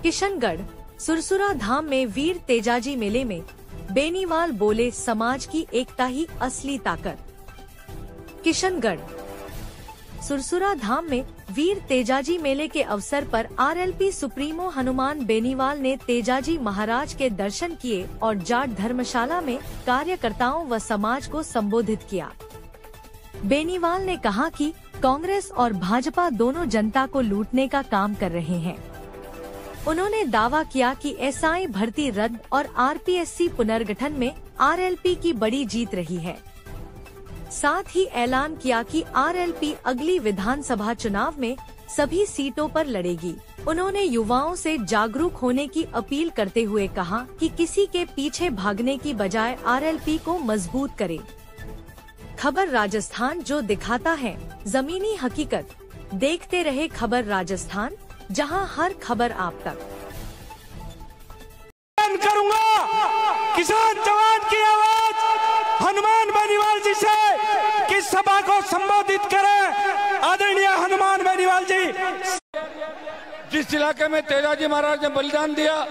किशनगढ़ सुरसुरा धाम में वीर तेजाजी मेले में बेनीवाल बोले, समाज की एकता ही असली ताकत। किशनगढ़ सुरसुरा धाम में वीर तेजाजी मेले के अवसर पर आरएलपी सुप्रीमो हनुमान बेनीवाल ने तेजाजी महाराज के दर्शन किए और जाट धर्मशाला में कार्यकर्ताओं व समाज को संबोधित किया। बेनीवाल ने कहा कि कांग्रेस और भाजपा दोनों जनता को लूटने का काम कर रहे हैं। उन्होंने दावा किया कि एसआई भर्ती रद्द और आरपीएससी पुनर्गठन में आरएलपी की बड़ी जीत रही है। साथ ही ऐलान किया कि आरएलपी अगली विधानसभा चुनाव में सभी सीटों पर लड़ेगी। उन्होंने युवाओं से जागरूक होने की अपील करते हुए कहा कि किसी के पीछे भागने की बजाय आरएलपी को मजबूत करें। खबर राजस्थान, जो दिखाता है जमीनी हकीकत। देखते रहे खबर राजस्थान, जहां हर खबर आप तक। करूंगा किसान जवान की आवाज हनुमान बेनीवाल जी से कि सभा को संबोधित करें। आदरणीय हनुमान बेनीवाल जी, जिस इलाके में तेजाजी महाराज ने बलिदान दिया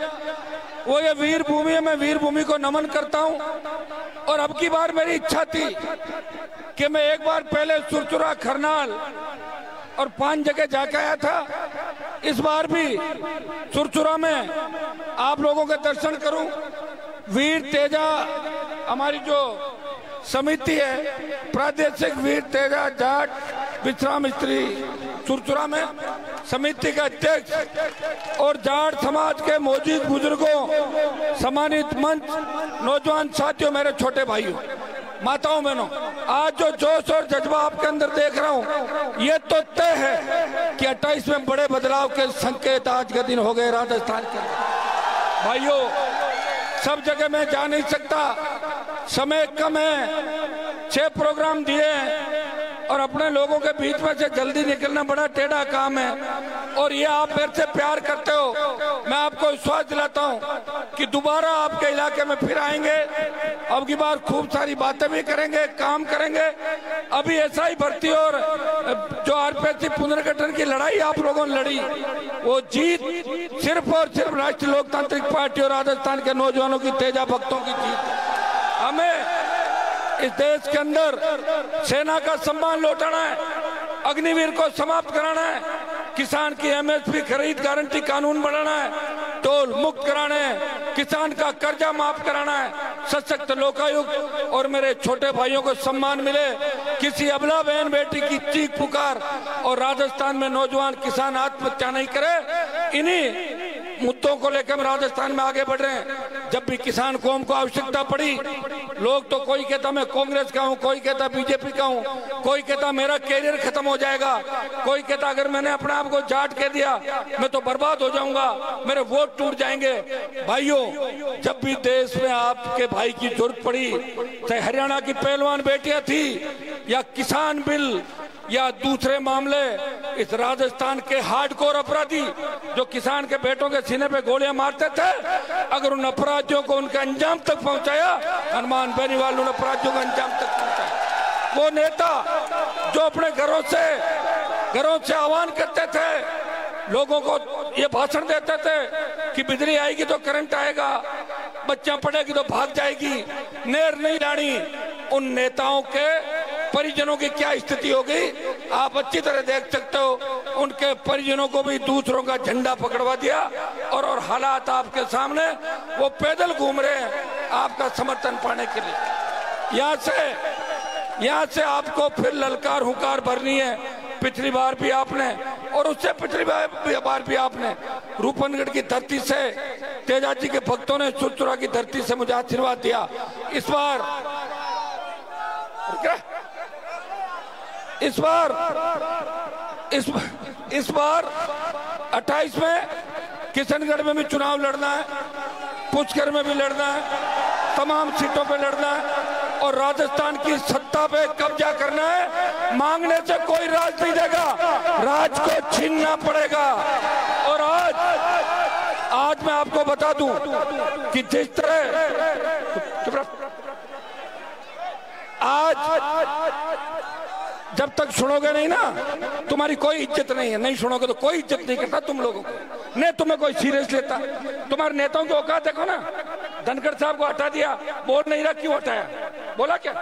वो ये वीर भूमि है। मैं वीर भूमि को नमन करता हूं और अब की बार मेरी इच्छा थी कि मैं एक बार पहले सुरसुरा, खरनाल और 5 जगह जाके आया था। इस बार भी सुरसुरा में आप लोगों के दर्शन करूं। वीर तेजा हमारी जो समिति है, प्रादेशिक वीर तेजा जाट विश्राम स्त्री सुरसुरा में समिति के अध्यक्ष और जाट समाज के मौजूद बुजुर्गों, सम्मानित मंच, नौजवान साथियों, मेरे छोटे भाइयों, माताओं, बहनों, आज जो जोश और जज्बा आपके अंदर देख रहा हूं, ये तो तय है कि 28 में बड़े बदलाव के संकेत आज के दिन हो गए राजस्थान के। भाइयों, सब जगह मैं जा नहीं सकता, समय कम है, 6 प्रोग्राम दिए और अपने लोगों के बीच में से जल्दी निकलना बड़ा टेढ़ा काम है। और ये आप मेरे से प्यार करते हो, मैं आपको विश्वास दिलाता हूं कि दोबारा आपके इलाके में फिर आएंगे। अब की बार खूब सारी बातें भी करेंगे, काम करेंगे। अभी ऐसा ही भर्ती और जो आरपीएससी पुनर्गठन की लड़ाई आप लोगों ने लड़ी, वो जीत सिर्फ और सिर्फ राष्ट्रीय लोकतांत्रिक पार्टी और राजस्थान के नौजवानों की, तेजा भक्तों की जीत। हमें इस देश के अंदर सेना का सम्मान लौटाना है, अग्निवीर को समाप्त कराना है, किसान की एमएसपी खरीद गारंटी कानून बनाना है, टोल मुक्त कराना है, किसान का कर्जा माफ कराना है, सशक्त लोकायुक्त और मेरे छोटे भाइयों को सम्मान मिले, किसी अबला बहन बेटी की चीख पुकार और राजस्थान में नौजवान किसान आत्महत्या नहीं करे। इन्हीं मुद्दों को लेकर राजस्थान में आगे बढ़ रहे हैं। जब भी किसान कौम को आवश्यकता पड़ी, लोग तो कोई कहता मैं कांग्रेस का हूं, कोई कहता बीजेपी का हूं, कोई कहता मेरा कैरियर खत्म हो जाएगा, कोई कहता अगर मैंने अपने आप को जाट कह दिया मैं तो बर्बाद हो जाऊंगा, मेरे वोट टूट जाएंगे। भाइयों, जब भी देश में आपके भाई की जरूरत पड़ी, चाहे हरियाणा की पहलवान बेटियां थी या किसान बिल या दूसरे मामले, इस राजस्थान के हार्डकोर अपराधी जो किसान के बेटों के सीने पे गोलियां मारते थे, अगर उन अपराधियों को उनके अंजाम तक पहुंचाया, हनुमान बेनीवाल उन अपराधियों को अंजाम तक पहुंचाया। वो नेता जो अपने घरों से आह्वान करते थे, लोगों को ये भाषण देते थे कि बिजली आएगी तो करंट आएगा, बच्चा पढ़ेगी तो भाग जाएगी, नेर नहीं लानी, उन नेताओं के परिजनों की क्या स्थिति होगी आप अच्छी तरह देख सकते हो। उनके परिजनों को भी दूसरों का झंडा पकड़वा दिया और हालात आपके सामने, वो पैदल घूम रहे हैं आपका समर्थन पाने के लिए। यहाँ से आपको फिर ललकार हुंकार भरनी है। पिछली बार भी आपने और उससे पिछली बार भी आपने रूपनगढ़ की धरती से, तेजाजी के भक्तों ने सुरसुरा की धरती से मुझे आशीर्वाद दिया। इस बार 28 में किशनगढ़ में भी चुनाव लड़ना है, पुष्कर में भी लड़ना है, तमाम सीटों पे लड़ना है और राजस्थान की सत्ता पे कब्जा करना है। मांगने से कोई राज नहीं देगा, राज को छीनना पड़ेगा। और आज मैं आपको बता दूं कि जिस तरह आज जब तक सुनोगे नहीं ना, तुम्हारी कोई इज्जत नहीं है। नहीं सुनोगे तो कोई इज्जत नहीं करता तुम लोगों को। नहीं तुम्हें कोई सीरियस लेता। तुम्हारे नेताओं की औकात देखो ना, धनखड़ साहब को हटा दिया, बोल नहीं रहा क्यों हटाया, बोला क्या?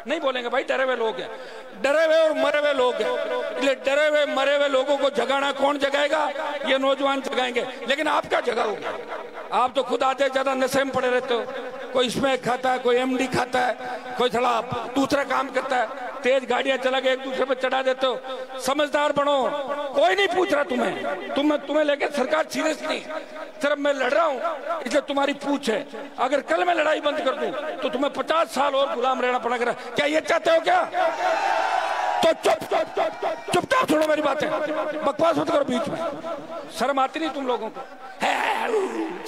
नहीं बोलेंगे भाई, डरे हुए लोग हैं, डरे हुए और मरे हुए लोग हैं। इसलिए डरे हुए मरे हुए लोगों को जगाना कौन जगाएगा? ये नौजवान जगाएंगे। लेकिन आप क्या जगाओगे? आप तो खुद आधे ज्यादा नशे में पड़े रहते हो। कोई इसमें खाता है, कोई एमडी खाता है, कोई थोड़ा दूसरा काम करता है, तेज गाड़ियां चला के एक दूसरे पे चढ़ा देते हो। समझदार बनो, कोई नहीं पूछ रहा तुम्हें लेके सरकार सीरियस नहीं। सिर्फ मैं लड़ रहा हूं इसलिए तुम्हारी पूछ है। अगर कल मैं लड़ाई बंद कर दूं तो तुम्हें 50 साल और गुलाम रहना पड़ेगा। क्या ये चाहते हो क्या? तो चुपचाप छोड़ो मेरी बातें, बकवास मत करो बीच में। शर्म आती नहीं तुम लोगों को?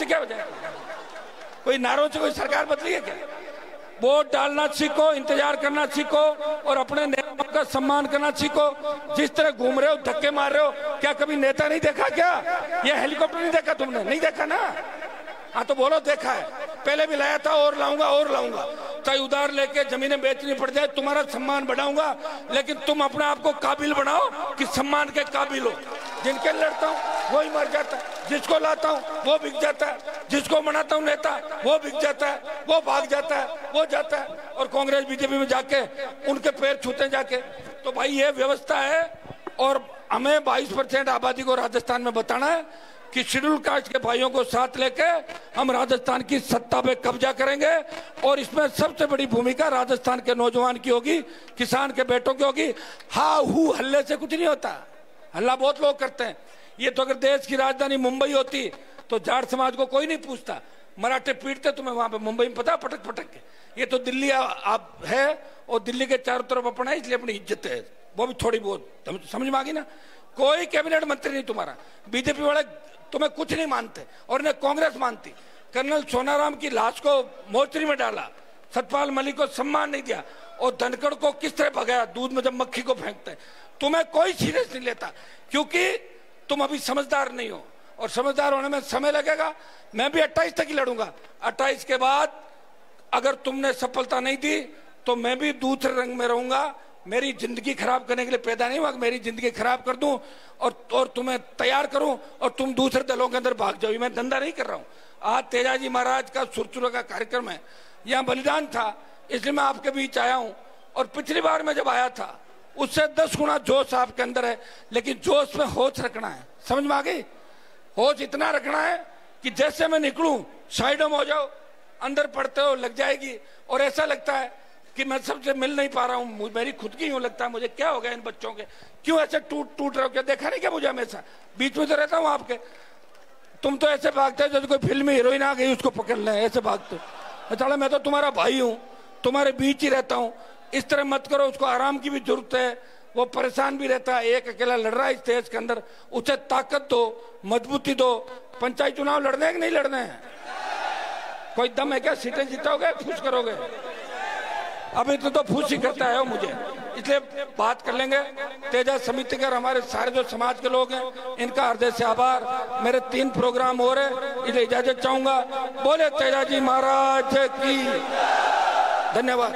क्या वजह? कोई नारों से कोई सरकार बदली है क्या? वोट डालना सीखो, इंतजार करना सीखो और अपने नेताओं का सम्मान करना सीखो। जिस तरह घूम रहे हो, धक्के मार रहे हो, क्या कभी नेता नहीं देखा क्या? ये हेलीकॉप्टर नहीं देखा तुमने? नहीं देखा ना? हाँ तो बोलो देखा है। पहले भी लाया था और लाऊंगा, चाहे उधार लेके जमीनें बेचनी पड़ जाए, तुम्हारा सम्मान बढ़ाऊंगा। लेकिन तुम अपने आप को काबिल बनाओ कि सम्मान के काबिल हो। जिनके लड़ता हूँ वही मर जाता है, जिसको लाता हूँ वो बिक जाता है, जिसको मनाता हूँ नेता वो बिक जाता है, वो भाग जाता है, वो जाता है और कांग्रेस बीजेपी में जाके उनके पैर छूते जाके। तो भाई ये व्यवस्था है और हमें 22% आबादी को राजस्थान में बताना है कि शेड्यूल कास्ट के भाइयों को साथ लेके हम राजस्थान की सत्ता पे कब्जा करेंगे। और इसमें सबसे बड़ी भूमिका राजस्थान के नौजवान की होगी, किसान के बेटों की होगी। हा हू हल्ले से कुछ नहीं होता, हल्ला बहुत लोग करते हैं। ये तो अगर देश की राजधानी मुंबई होती तो जाट समाज को कोई नहीं पूछता, मराठे पीटते तुम्हें वहां पे मुंबई में, पता पटक पटक के। ये तो दिल्ली आप है और दिल्ली के चारों तरफ अपना है, इसलिए अपनी इज्जत है, वो भी थोड़ी बहुत समझ में आ गई ना। कोई कैबिनेट मंत्री नहीं तुम्हारा, बीजेपी वाले तुम्हें कुछ नहीं मानते और इन्हें कांग्रेस मानती। कर्नल सोनाराम की लाश को मोर्चरी में डाला, सतपाल मलिक को सम्मान नहीं दिया और धनखड़ को किस तरह भगाया, दूध में जब मक्खी को फेंकते हैं। तुम्हें कोई सीरियस नहीं लेता क्योंकि तुम अभी समझदार नहीं हो और समझदार होने में समय लगेगा। मैं भी 28 तक ही लड़ूंगा। 28 के बाद अगर तुमने सफलता नहीं दी तो मैं भी दूसरे रंग में रहूंगा। मेरी जिंदगी खराब करने के लिए पैदा नहीं हुआ, मेरी जिंदगी खराब कर दूं और तुम्हें तैयार करूं और तुम दूसरे दलों के अंदर भाग जाओ। मैं धंधा नहीं कर रहा हूं। आज तेजाजी महाराज का सुरसुरा का कार्यक्रम है, यहाँ बलिदान था, इसलिए मैं आपके बीच आया हूं। और पिछली बार मैं जब आया था उससे 10 गुना जोश आपके अंदर है, लेकिन जोश में होश रखना है। समझ में आ गई? होश इतना रखना है कि जैसे मैं निकलूं साइडों में हो जाओ, अंदर पढ़ते हो लग जाएगी और ऐसा लगता है कि मैं सबसे मिल नहीं पा रहा हूं। मेरी खुद की यूं लगता है मुझे क्या हो गया इन बच्चों के, क्यों ऐसे टूट रहे हो? क्या देखा नहीं क्या मुझे? हमेशा बीच में तो रहता हूं आपके। तुम तो ऐसे भागते हो जैसे कोई फिल्मी हीरोइन आ गई उसको पकड़ लें, ऐसे भागते हो। मैं तो तुम्हारा भाई हूं, तुम्हारे बीच ही रहता हूं। इस तरह मत करो, उसको आराम की भी जरूरत है, वो परेशान भी रहता है, एक अकेला लड़ रहा है इस देश के अंदर। उसे ताकत दो, मजबूती दो। पंचायत चुनाव लड़ने कि नहीं लड़ने हैं? कोई दम है क्या? सीटें जीतोगे, खुश करोगे? अभी तो फूस ही करता है मुझे, इसलिए बात कर लेंगे। तेजा समिति कर हमारे सारे जो समाज के लोग हैं इनका हृदय से आभार। मेरे 3 प्रोग्राम हो रहे, इसलिए इजाजत चाहूंगा। बोले तेजाजी महाराज की। धन्यवाद।